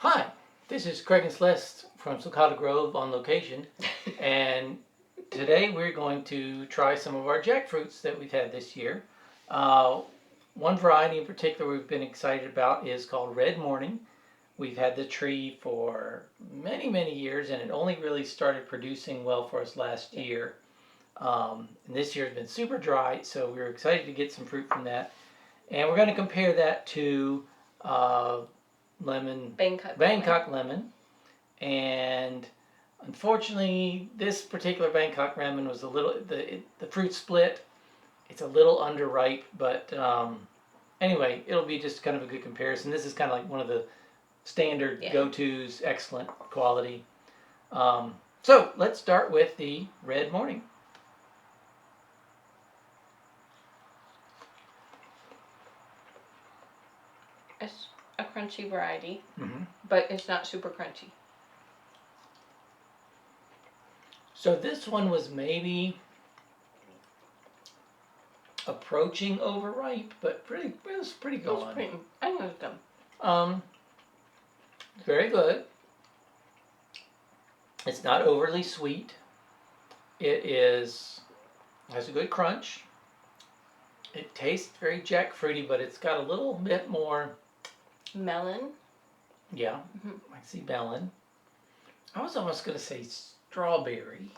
Hi, this is Craig and Celeste from Sulcata Grove on location, and today we're going to try some of our jackfruits that we've had this year. One variety in particular we've been excited about is called Red Morning. We've had the tree for many, many years, and it only really started producing well for us last year. And this year has been super dry, so we were excited to get some fruit from that. And we're going to compare that to Bangkok lemon, and unfortunately this particular Bangkok lemon was a little, the fruit split. It's a little underripe, but anyway, it'll be just kind of a good comparison. This is kind of like one of the standard go-tos, excellent quality. So let's start with the Red Morning. It's a crunchy variety, Mm-hmm. but it's not super crunchy. So this one was maybe approaching overripe, but it was pretty good. I know it's good. Very good. It's not overly sweet. It has a good crunch. It tastes very jackfruity, but it's got a little bit more melon. Yeah, I see melon. I was almost going to say strawberry.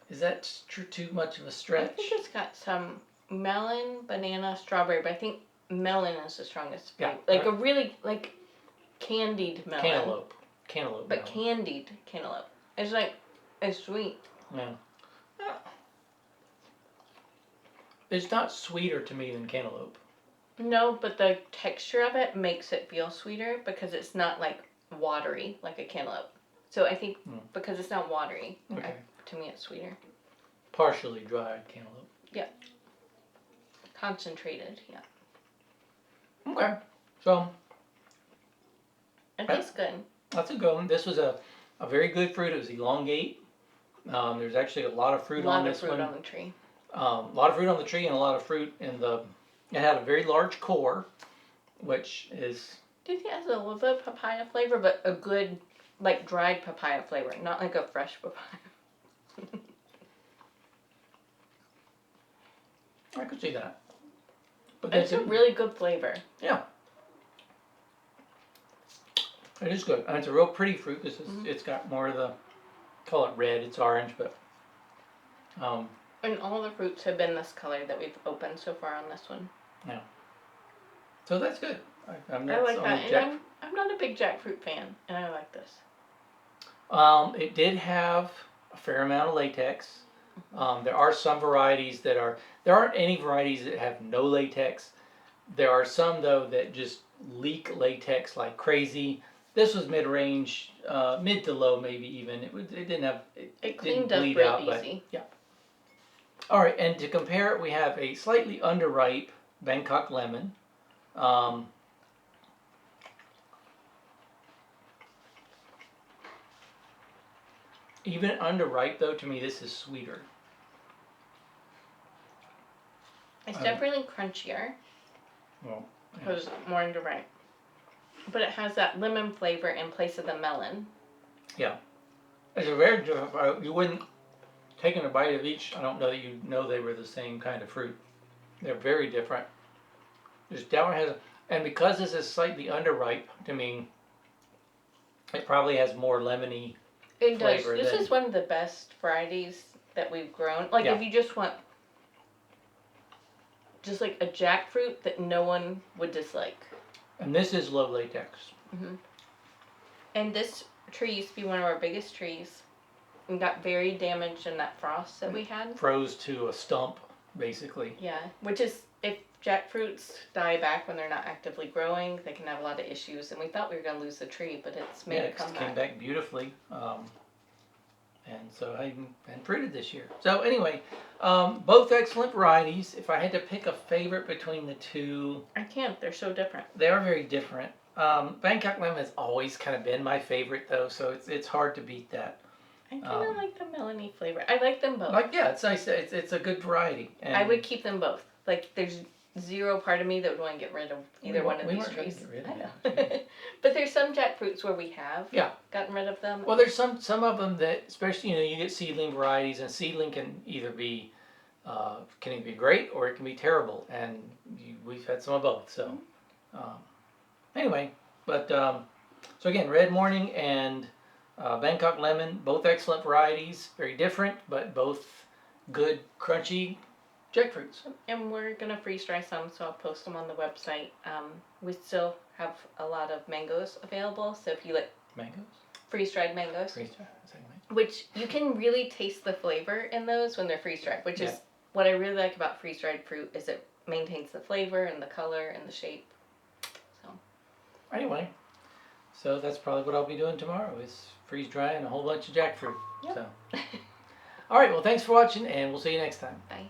Is that too much of a stretch? I think it's got some melon, banana, strawberry, but I think melon is the strongest. Yeah, like a really candied melon. Cantaloupe. But melon. Candied cantaloupe. It's sweet. Yeah. It's not sweeter to me than cantaloupe. No, but the texture of it makes it feel sweeter because it's not like watery like a cantaloupe. So I think because it's not watery, to me it's sweeter. Partially dried cantaloupe. Yeah. Concentrated, yeah. Okay. So. It tastes good. That's a good one. This was a very good fruit. It was elongate. There's actually a lot of fruit on this one. A lot of fruit on the tree. A lot of fruit on the tree and a lot of fruit in the... It had a very large core, which is... Do you think it has a little bit of papaya flavor, but a good, like, dried papaya flavor, not like a fresh papaya? I could see that. But it's a really good flavor. Yeah. It is good. And it's a real pretty fruit. This is, It's got more of the... Call it red. It's orange, but... And all the fruits have been this color that we've opened so far on this one. Yeah. So that's good. I like that. And I'm not a big jackfruit fan, and I like this. It did have a fair amount of latex. There are some varieties that are... There aren't any varieties that have no latex. There are some, though, that just leak latex like crazy. This was mid-range, mid to low maybe even. It didn't have... It cleaned up real easy. But, yeah. All right, and to compare it, we have a slightly underripe Bangkok lemon. Even underripe, though, to me, this is sweeter. It's definitely crunchier. Well, because more underripe. But it has that lemon flavor in place of the melon. Yeah. It's a very different... You wouldn't... Taking a bite of each, I don't know that you know they were the same kind of fruit. They're very different. This definitely has, and because this is slightly underripe, to me, it probably has more lemony flavor. This is one of the best varieties that we've grown. Like if you just want, just like a jackfruit that no one would dislike. And this is low latex. And this tree used to be one of our biggest trees. And got very damaged in that frost that we had. Froze to a stump, basically. Yeah, which is, if jackfruits die back when they're not actively growing, they can have a lot of issues. And we thought we were going to lose the tree, but it's made a comeback. It came back beautifully. And so I been fruited this year. So anyway, both excellent varieties. If I had to pick a favorite between the two... I can't. They're so different. They are very different. Bangkok lemon has always kind of been my favorite, though, so it's hard to beat that. I kind of like the melony flavor. I like them both. It's nice. It's a good variety. And I would keep them both. Like, zero part of me that would want to get rid of either one of these trees. Get rid of I them. know. But there's some jackfruits where we have Yeah. gotten rid of them. Well, there's some of them that, especially, you get seedling varieties, and seedling can either be great or it can be terrible, and we've had some of both. So anyway, but so again, Red Morning and Bangkok Lemon, both excellent varieties, very different, but both good, crunchy jackfruits. And we're gonna freeze dry some, so I'll post them on the website. We still have a lot of mangoes available, so if you like Mangoes? freeze dried mangoes, Freeze-dried, which you can really taste the flavor in those when they're freeze dried, which is what I really like about freeze dried fruit is it maintains the flavor and the color and the shape. So anyway, so that's probably what I'll be doing tomorrow is freeze drying a whole bunch of jackfruit. Yep. So, all right, well, thanks for watching, and we'll see you next time. Bye.